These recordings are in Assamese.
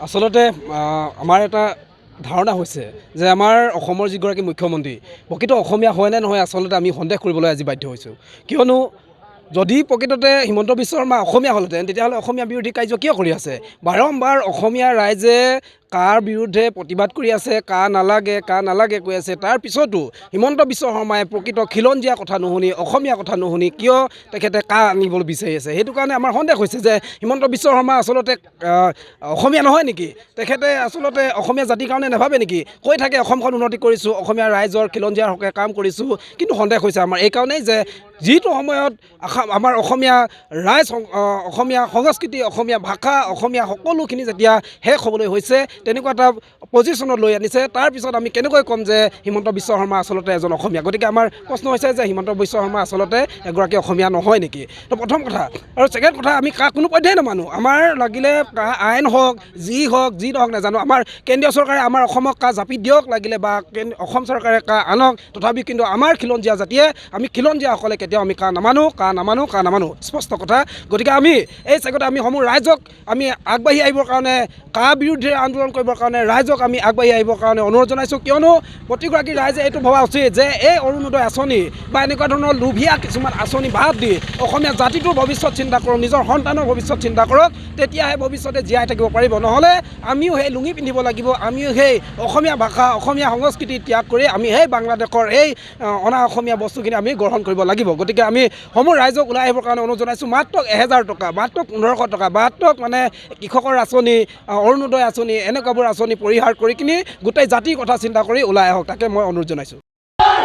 আচলতে আমাৰ এটা ধাৰণা হৈছে যে আমাৰ অসমৰ যিগৰাকী মুখ্যমন্ত্ৰী প্ৰকৃত অসমীয়া হয় নে নহয় আচলতে আমি সন্দেহ কৰিবলৈ আজি বাধ্য হৈছোঁ। কিয়নো যদি প্ৰকৃততে হিমন্ত বিশ্ব শৰ্মা অসমীয়া হ'লহেঁতেন তেতিয়াহ'লে অসমীয়া বিৰোধী কাৰ্য কিয় কৰি আছে? বাৰম্বাৰ অসমীয়া ৰাইজে কাৰ বিৰুদ্ধে প্ৰতিবাদ কৰি আছে, কাৰ নালাগে কৈ আছে। তাৰপিছতো হিমন্ত বিশ্ব শৰ্মাই প্ৰকৃত খিলঞ্জীয়া কথা নুশুনি, অসমীয়া কথা নুশুনি কিয় তেখেতে কাৰ আনিবলৈ বিচাৰি আছে? সেইটো কাৰণে আমাৰ সন্দেহ হৈছে যে হিমন্ত বিশ্ব শৰ্মা আচলতে অসমীয়া নহয় নেকি? তেখেতে আচলতে অসমীয়া জাতিৰ কাৰণে নাভাবে নেকি? কৈ থাকে অসমখন উন্নতি কৰিছোঁ, অসমীয়া ৰাইজৰ খিলঞ্জীয়াৰ হকে কাম কৰিছোঁ। কিন্তু সন্দেহ হৈছে আমাৰ এই কাৰণেই যে যিটো সময়ত আমাৰ অসমীয়া ৰাইজ, অসমীয়া সংস্কৃতি, অসমীয়া ভাষা, অসমীয়া সকলোখিনি যেতিয়া শেষ হ'বলৈ হৈছে তেনেকুৱা এটা পজিশ্যনত লৈ আনিছে, তাৰপিছত আমি কেনেকৈ ক'ম যে হিমন্ত বিশ্ব শৰ্মা আচলতে এজন অসমীয়া? গতিকে আমাৰ প্ৰশ্ন হৈছে যে হিমন্ত বিশ্ব শৰ্মা আচলতে এগৰাকী অসমীয়া নহয় নেকি? তো প্ৰথম কথা। আৰু ছেকেণ্ড কথা, আমি কোনো পধ্যেই নামানো। আমাৰ লাগিলে আইন হওক, যি নহওক নাজানো, আমাৰ কেন্দ্ৰীয় চৰকাৰে আমাৰ অসমক জাপি দিয়ক লাগিলে, বা অসম চৰকাৰে আনক, তথাপি কিন্তু আমাৰ খিলঞ্জীয়া জাতিয়ে, আমি খিলঞ্জীয়াসকলে কেতিয়াও আমি নামানো স্পষ্ট কথা। গতিকে আমি এই চেগতে আমি সমূহ ৰাইজক আমি আগবাঢ়ি আহিবৰ কাৰণে, বিৰুদ্ধে আন্দোলন কৰিবৰ কাৰণে ৰাইজক আমি আগবাঢ়ি আহিবৰ কাৰণে অনুৰোধ জনাইছোঁ। কিয়নো প্ৰতিগৰাকী ৰাইজে এইটো ভবা উচিত যে এই অৰুণোদয় আঁচনি বা এনেকুৱা ধৰণৰ লোভীয়া কিছুমান আঁচনি বাদ দি অসমীয়া জাতিটোৰ ভৱিষ্যত চিন্তা কৰক, নিজৰ সন্তানৰ ভৱিষ্যত চিন্তা কৰক, তেতিয়াহে ভৱিষ্যতে জীয়াই থাকিব পাৰিব। নহ'লে আমিও সেই লুঙি পিন্ধিব লাগিব, আমিও সেই অসমীয়া ভাষা, অসমীয়া সংস্কৃতি ত্যাগ কৰি আমি সেই বাংলাদেশৰ এই অনা অসমীয়া বস্তুখিনি আমি গ্ৰহণ কৰিব লাগিব। গতিকে আমি সমূহ ৰাইজক ওলাই আহিবৰ কাৰণে অনুৰোধ জনাইছোঁ। মাত্ৰ 1000 টকা, মাত্ৰ 1500 টকা, মাত্ৰ মানে কৃষকৰ আঁচনি, অৰুণোদয় আঁচনি, এনেকুৱাবোৰ আঁচনি পৰিহাৰ কৰি কিনি গোটেই জাতিৰ কথা চিন্তা কৰি ওলাই আহক, তাকে মই অনুৰোধ জনাইছোঁ।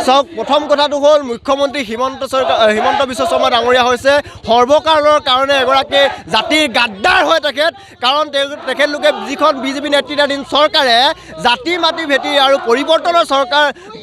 চাওক, প্ৰথম কথাটো হ'ল মুখ্যমন্ত্ৰী হিমন্ত বিশ্ব শৰ্মা ডাঙৰীয়া হৈছে সৰ্বকালৰ কাৰণে এগৰাকী জাতিৰ গাদ্দাৰ হয় তেখেত। কাৰণ তেখেতলোকে যিখন বিজেপি নেতৃত্বাধীন চৰকাৰে জাতি মাটি ভেটি আৰু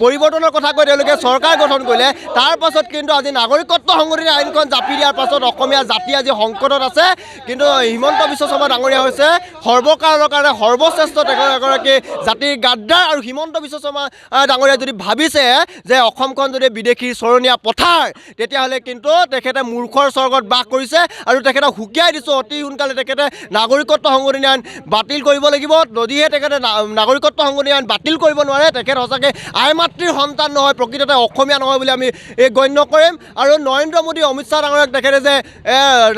পৰিৱৰ্তনৰ কথা কৈ তেওঁলোকে চৰকাৰ গঠন কৰিলে, তাৰ পাছত কিন্তু আজি নাগৰিকত্ব সংশোধনী আইনখন জাপি দিয়াৰ পাছত অসমীয়া জাতি আজি সংকটত আছে। কিন্তু হিমন্ত বিশ্ব শৰ্মা ডাঙৰীয়া হৈছে সৰ্বকালৰ কাৰণে সৰ্বশ্ৰেষ্ঠ তেখেত এগৰাকী জাতিৰ গাদ্দাৰ। আৰু হিমন্ত বিশ্ব শৰ্মা ডাঙৰীয়াই যদি ভাবিছে যে অসমখন যদি বিদেশী চৰণীয়া পথাৰ, তেতিয়াহ'লে কিন্তু তেখেতে মূৰ্খৰ স্বৰ্গত বাস কৰিছে। আৰু তেখেতক সুকীয়াই দিছোঁ, অতি সোনকালে তেখেতে নাগৰিকত্ব সংশোধনী আইন বাতিল কৰিব লাগিব। যদিহে তেখেতে নাগৰিকত্ব সংশোধনী আইন বাতিল কৰিব নোৱাৰে, তেখেত সঁচাকৈ আই মাতৃৰ সন্তান নহয়, প্ৰকৃততে অসমীয়া নহয় বুলি আমি গণ্য কৰিম। আৰু নৰেন্দ্ৰ মোদী, অমিত শ্বাহ ডাঙৰীয়াক তেখেতে যে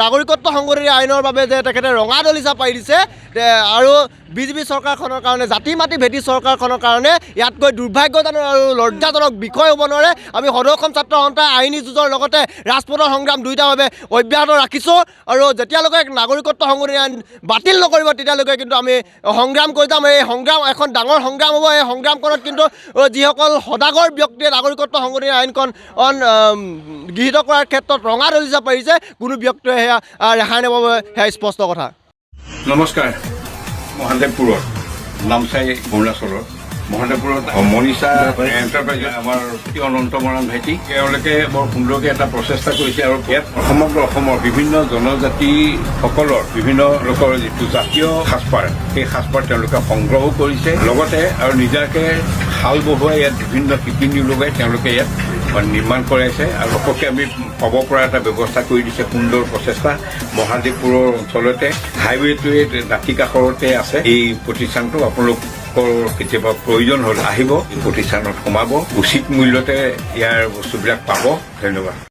নাগৰিকত্ব সংশোধনী আইনৰ বাবে যে তেখেতে ৰঙা দলিচা পাৰি দিছে, আৰু বিজেপি চৰকাৰখনৰ কাৰণে, জাতি মাটি ভেটি চৰকাৰখনৰ কাৰণে ইয়াতকৈ দুৰ্ভাগ্যজনক আৰু লজ্জাজনক বিষয় হ'ব নোৱাৰে। আমি সদৌ অসম ছাত্ৰ সন্থাই আইনী যুঁজৰ লগতে ৰাজপথৰ সংগ্ৰাম দুয়োটাভাৱে অব্যাহত ৰাখিছোঁ। আৰু যেতিয়ালৈকে নাগৰিকত্ব সংশোধনী আইন বাতিল নকৰিব তেতিয়ালৈকে কিন্তু আমি সংগ্ৰাম কৰি যাম। এই সংগ্ৰাম এখন ডাঙৰ সংগ্ৰাম হ'ব। এই সংগ্ৰামখনত কিন্তু যিসকল সদাগৰ ব্যক্তিয়ে নাগৰিকত্ব সংশোধনী আইনখন গৃহীত কৰাৰ ক্ষেত্ৰত ৰঙা দলিচা পাৰিছে, কোনো ব্যক্তিয়ে সেয়া ৰেহাই নাপাব, সেয়া স্পষ্ট কথা। নমস্কাৰ। মহাদেৱপুৰত নামচাই অৰুণাচলৰ মহাদেৱপুৰত মনীষা এণ্টাৰপ্ৰাইজ আমাৰ অনন্তমৰাণ ভাইটি, তেওঁলোকে বৰ সুন্দৰকৈ এটা প্ৰচেষ্টা কৰিছে। আৰু ইয়াত সমগ্ৰ অসমৰ বিভিন্ন জনজাতিসকলৰ বিভিন্ন লোকৰ যিটো জাতীয় সাজপাৰ, সেই সাজপাৰ তেওঁলোকে সংগ্ৰহো কৰিছে। লগতে আৰু নিজাকে শাল বহুৱাই ইয়াত বিভিন্ন শিপিনী লগাই তেওঁলোকে ইয়াত নিৰ্মাণ কৰাইছে। আৰু সকলোকে আমি পাব পৰা এটা ব্যৱস্থা কৰি দিছে। সুন্দৰ প্ৰচেষ্টা। মহাদেৱপুৰৰ অঞ্চলতে হাইৱেটোৱে দাঁতি কাষৰতে আছে এই প্ৰতিষ্ঠানটো। আপোনালোকৰ কেতিয়াবা প্ৰয়োজন হ'ল আহিব, এই প্ৰতিষ্ঠানত সোমাব, উচিত মূল্যতে ইয়াৰ বস্তুবিলাক পাব। ধন্যবাদ।